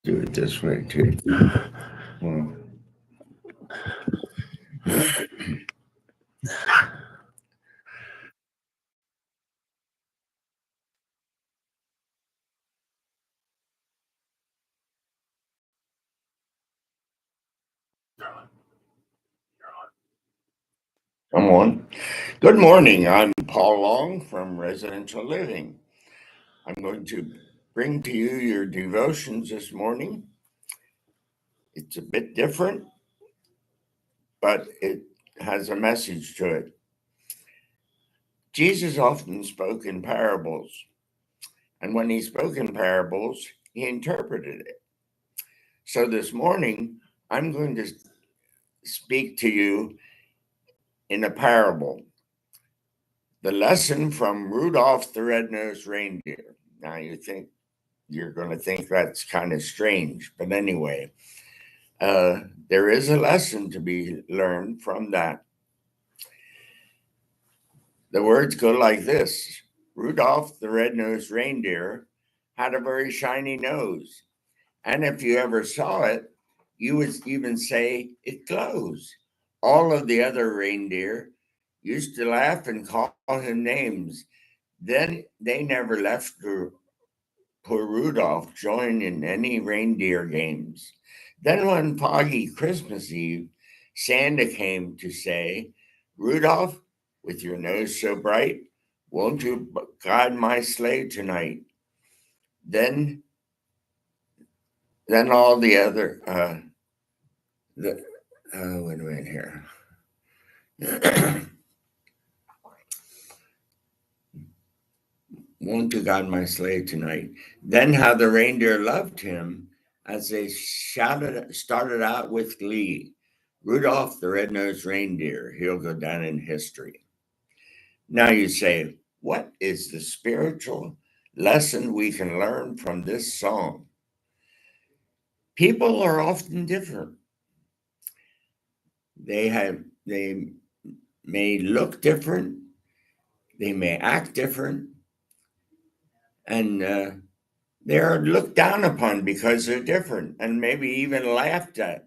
do it this way too. Well, come on. Good morning. I'm Paul Long from Residential Living. I'm going to bring to you your devotions this morning. It's a bit different, but it has a message to it. Jesus often spoke in parables, and when he spoke in parables, he interpreted it. So this morning, I'm going to speak to you in a parable. The lesson from Rudolph the Red-Nosed Reindeer. Now you're going to think that's kind of strange, but anyway, there is a lesson to be learned from that. The words go like this: Rudolph the Red-Nosed Reindeer had a very shiny nose, and if you ever saw it, you would even say it glows. All of the other reindeer used to laugh and call him names. Then they never left poor Rudolph join in any reindeer games. Then one foggy Christmas Eve, Santa came to say, Rudolph, with your nose so bright, won't you guide my sleigh tonight? Then all the other, wait a minute here. Won't you guide my sleigh tonight? Then how the reindeer loved him as they started out with glee. Rudolph the Red-Nosed Reindeer, he'll go down in history. Now you say, what is the spiritual lesson we can learn from this song? People are often different. They may look different, they may act different, and they're looked down upon because they're different, and maybe even laughed at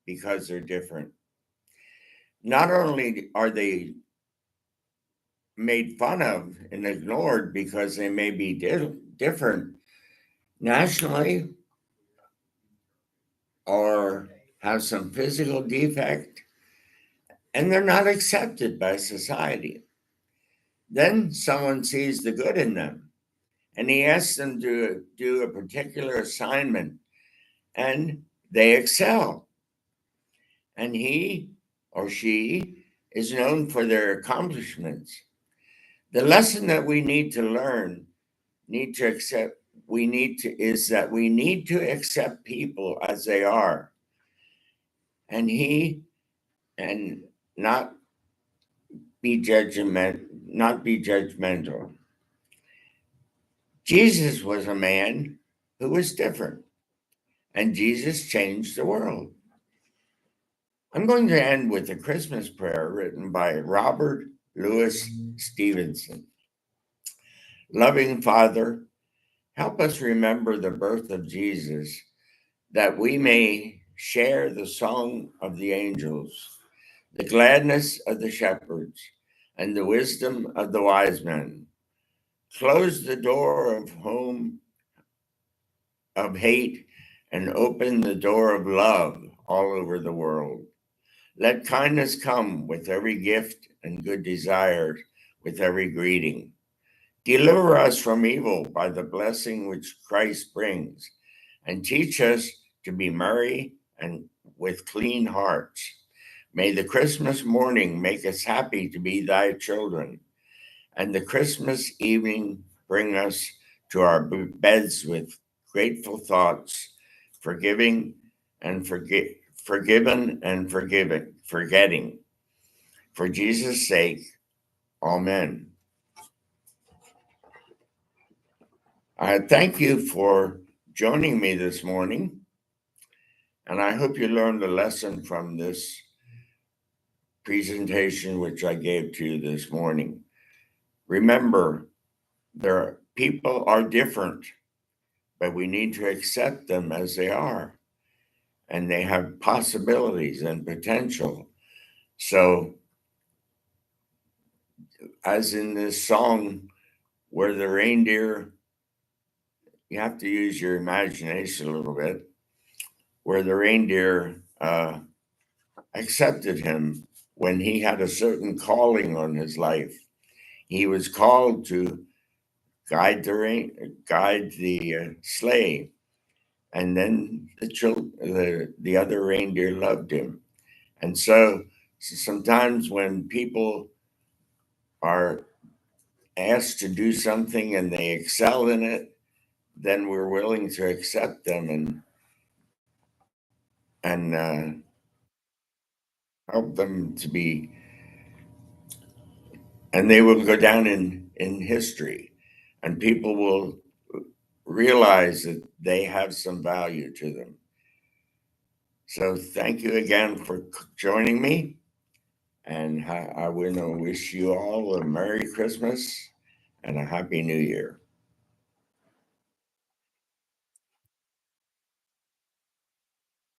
because they're different. Not only are they made fun of and ignored because they may be different nationally or have some physical defect, and they're not accepted by society. Then someone sees the good in them, and he asks them to do a particular assignment, and they excel. And he or she is known for their accomplishments. The lesson that we need to learn, is that we need to accept people as they are, and not be judgmental. Jesus was a man who was different, and Jesus changed the world. I'm going to end with a Christmas prayer written by Robert Louis Stevenson. Loving Father, help us remember the birth of Jesus, that we may share the song of the angels, the gladness of the shepherds, and the wisdom of the wise men. Close the door of home of hate and open the door of love all over the world. Let kindness come with every gift and good desire with every greeting. Deliver us from evil by the blessing which Christ brings, and teach us to be merry and with clean hearts. May the Christmas morning make us happy to be thy children, and the Christmas evening bring us to our beds with grateful thoughts, forgiven and forgetting. For Jesus' sake, amen. I thank you for joining me this morning, and I hope you learned a lesson from this presentation which I gave to you this morning. Remember, people are different, but we need to accept them as they are. And they have possibilities and potential. So, as in this song, where the reindeer, you have to use your imagination a little bit, where the reindeer accepted him when he had a certain calling on his life. He was called to guide the sleigh, and then the other reindeer loved him. And so sometimes when people are asked to do something and they excel in it, then we're willing to accept them and help them to be, and they will go down in history, and people will realize that they have some value to them. So thank you again for joining me, and I want to wish you all a Merry Christmas and a Happy New Year.